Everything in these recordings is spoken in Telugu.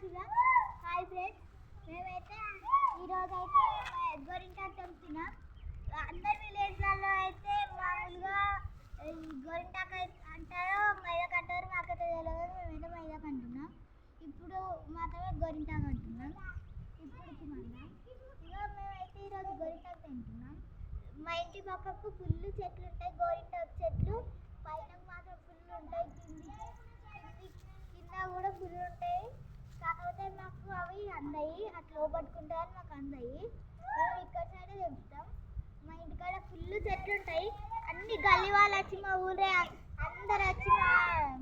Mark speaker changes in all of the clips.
Speaker 1: చూద్దాం. హాయ్ ఫ్రెండ్స్, మేమైతే ఈరోజైతే గోరింటాకు తెంపుతున్నాం. అందరి విలేజ్లలో అయితే మామూలుగా గోరింటాకు అంటారో మైదాకు అంటారో మాకైతే తెలియదు. మేమైతే మైదాకు అంటున్నాం. ఇప్పుడు మాత్రమే గోరింటాకు అంటున్నాం. ఇప్పటికి మళ్ళీ ఇక మేమైతే ఈరోజు గోరింటాకు తింటున్నాం. మా ఇంటి పక్కకు ఫుల్ చెట్లు ఉంటాయి, గోరింటాకు చెట్లు. పైన మాత్రం ఫుల్ ఉంటాయి, కింద కూడా ఫుల్ ఉంటాయి. కాకపోతే మాకు అవి అందాయి, అట్లా పట్టుకుంటారని మాకు అందాయి. మేము ఇక్కడ సైడ్ తెంపుతాం. మా ఇంటికాడ ఫుల్ చెట్లు ఉంటాయి. అన్ని గల్లీ వాళ్ళు వచ్చి మా ఊరే అందరు వచ్చి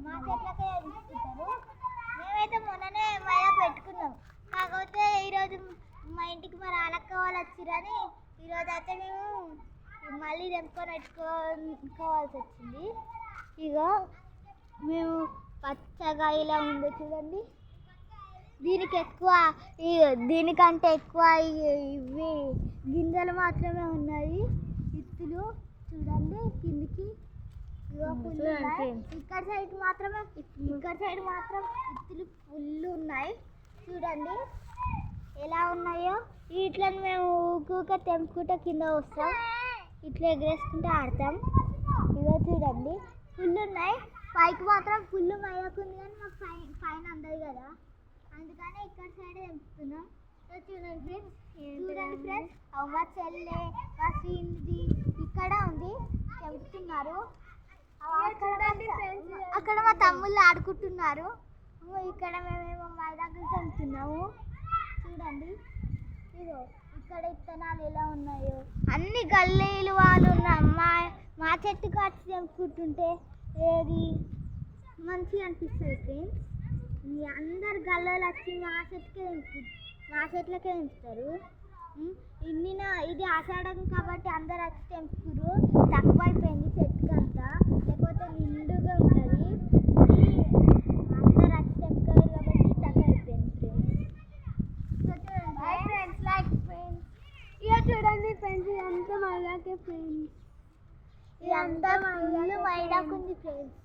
Speaker 1: మా చెట్లకే తెంపుకుంటారు. మేమైతే మొన్ననే మైదా పెట్టుకున్నాం. కాకపోతే ఈరోజు మా ఇంటికి మరి అలక్క వాళ్ళు వచ్చిరని ఈరోజు అయితే మేము మళ్ళీ తెంపుకొని పెట్టుకోవాల్సి వచ్చింది. ఇక మేము పచ్చగా ఇలా ఉంది చూడండి. దీనికంటే ఎక్కువ ఇవి గింజలు మాత్రమే ఉన్నాయి. ఇత్తులు చూడండి కిందికి. ఇక్కడ సైడ్ మాత్రం ఇత్తులు ఫుల్ ఉన్నాయి చూడండి ఎలా ఉన్నాయో. వీటిని మేము ఊరుక తెంపుకుంటే కింద వస్తాం, ఇట్లా ఎగరేసుకుంటూ ఆడతాం. ఇగో చూడండి ఫుల్ ఉన్నాయి. పైకి మాత్రం ఫుల్ మైదాకుంది కానీ మాకు పైన అందదు కదా, అందుకనే ఇక్కడ సైడ్ తెంపుతున్నాం. చూడండి ఫ్రెండ్స్, మా చెల్లె మా శ్రీనిధి ఇక్కడ ఉంది, తెంపుతున్నారు. అక్కడ మా తమ్ముళ్ళు ఆడుకుంటున్నారు. ఇక్కడ మేమేమో మైదాకులు తెంపుతున్నాము చూడండి. ఇదో ఇక్కడ ఇత్తనాలు ఎలా ఉన్నాయో. అన్ని గల్లీలు వాళ్ళు మా చెట్టుకు వచ్చి తెంపుకుంటుంటే ఏది మంచిగా అనిపిస్తుంది ఫ్రెండ్స్. అందరు గల్లీలు వచ్చి మా చెట్లకే తెంపుతారు. ఇది ఆషాఢం కాబట్టి అందరు వచ్చి తెంపుకురు. తక్కువ అయిపోయింది చెట్టుకు అంతా, లేకపోతే నిండుగా ఉంటుంది. అందరు వచ్చి తెంపుకోరు కాబట్టి తక్కువ అయిపోయింది ఫ్రెండ్స్. ఇక చూడండి ఫ్రెండ్స్, ఇదంతా మైదాకే ఫ్రెండ్స్. ఇదంతా ఫుల్ మైదాకుంది ఫ్రెండ్స్.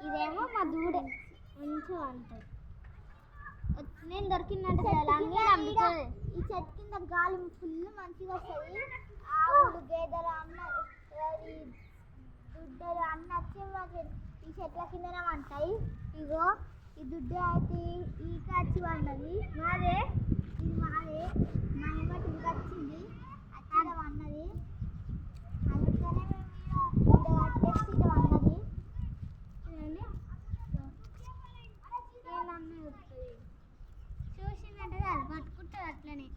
Speaker 1: ఇదేమో మా దూడే మంచిగా అంటారు. నేను దొరికిందంటే ఈ చెట్టు కింద గాలి ఫుల్ మంచిగా వస్తుంది. ఆవులు గేదెలు దుడ్డలు అన్నీ వచ్చి మాకు ఈ చెట్ల కిందనే ఉంటాయి. ఇగో ఈ దుడ్డ అయితే ఈ కాచి అన్నది మాదే, ఇది మాదే. మా ఇమ్మటి ఇది వచ్చింది అక్కడ అన్నది, అందుకనే మేము కట్టేసి ఇది అన్నది. చూడండి చూసిందంటే అది పట్టుకుంటుంది అట్లనే.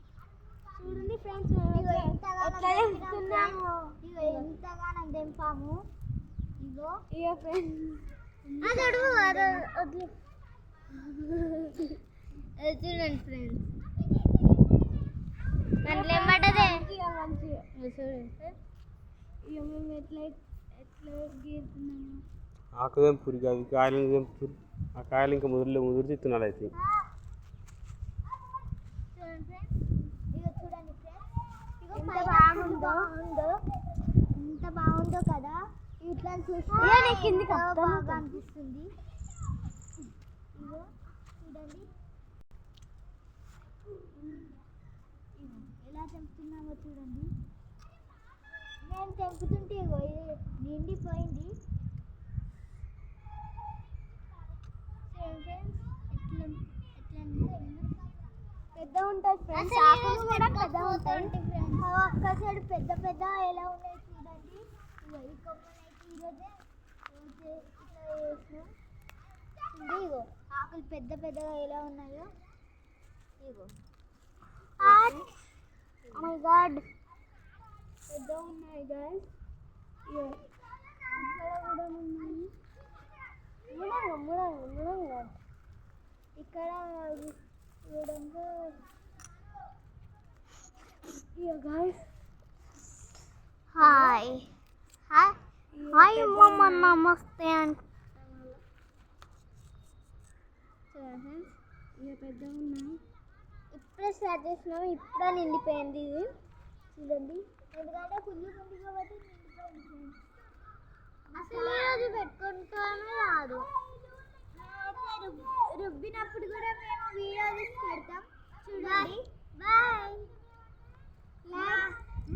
Speaker 1: చూడండి ఫ్రెండ్స్, ఎంతగానో తెంపాము. ఇగో ఫ్రెండ్స్ చూడండి ఫ్రెండ్స్, దాంట్లో ఏమంటది మేము ఎట్లా గీరుతున్నాము.
Speaker 2: ఆకు తెంపురు, అవి కాయలు తెంపురు. ఆ కాయలు ఇంకా ముదిరితే ఇత్తనాలు అయితే.
Speaker 1: ఎంత బాగుందో కదా, ఇట్లా చూస్తే బాగా అనిపిస్తుంది. ఇగో చూడండి ఎలా తెంపుతున్నామో చూడండి. నేను తెంపుతుంటే నిండిపోయింది. పెద్ద ఉంటుంది ఫ్రెండ్స్, ఆకులు కూడా పెద్ద ఉంటాయి. ఒక్క సైడ్ పెద్ద పెద్ద ఎలా ఉన్నాయి చూడండి. ఈ కొమ్మనైతే ఈరోజే ఇట్లా వేసినాం. ఇగో ఆకులు పెద్ద పెద్దగా ఎలా ఉన్నాయో. ఇగో మై గాడ్ పెద్ద ఉన్నాయి గైస్. ఇక్కడ కూడా ఉన్నాయి. ముడంగా ఇక్కడ చూడంగా. గైస్ హాయ్ మమ్మ నమస్తే అంట. ఇక పెద్ద ఉన్నాయి. ఇప్పుడే స్టార్ట్ చేసినాము, ఇప్పుడే నిండిపోయింది ఇది చూడండి. ఎందుకంటే ఫుల్ ఉంది కాబట్టి నిండిపోయింది. అసలు ఈరోజు పెట్టుకుంటామే రాదు. రుబ్బినప్పుడు కూడా మేము వీడియో తీసి పెడతాం చూడండి. బాయ్.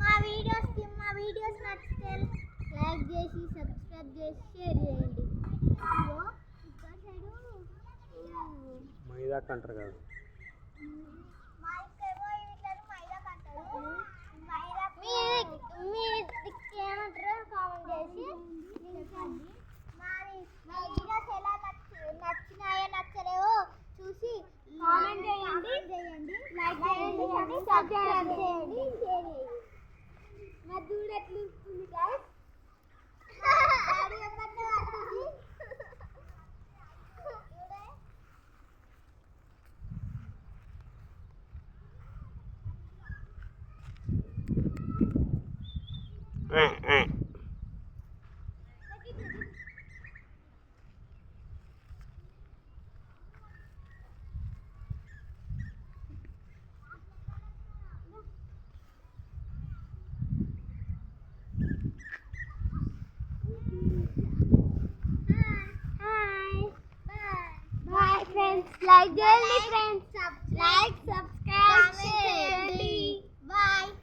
Speaker 1: మా వీడియోస్ నచ్చితే లైక్ చేసి సబ్స్క్రైబ్ చేసి షేర్ చేయండి.
Speaker 2: మైదాక్ అంటారు కదా,
Speaker 1: ఏమంటారో కామెంట్ చేసి మా వీడియోస్ ఎలా నచ్చినాయో నచ్చలేవో చూసి కామెంట్ చేయండి, లైక్ చేయండి, సబ్స్క్రైబ్ చేయండి, షేర్ చేయండి. మా దూడ ఎట్లా వస్తుంది guys? Like, subscribe, share. Bye.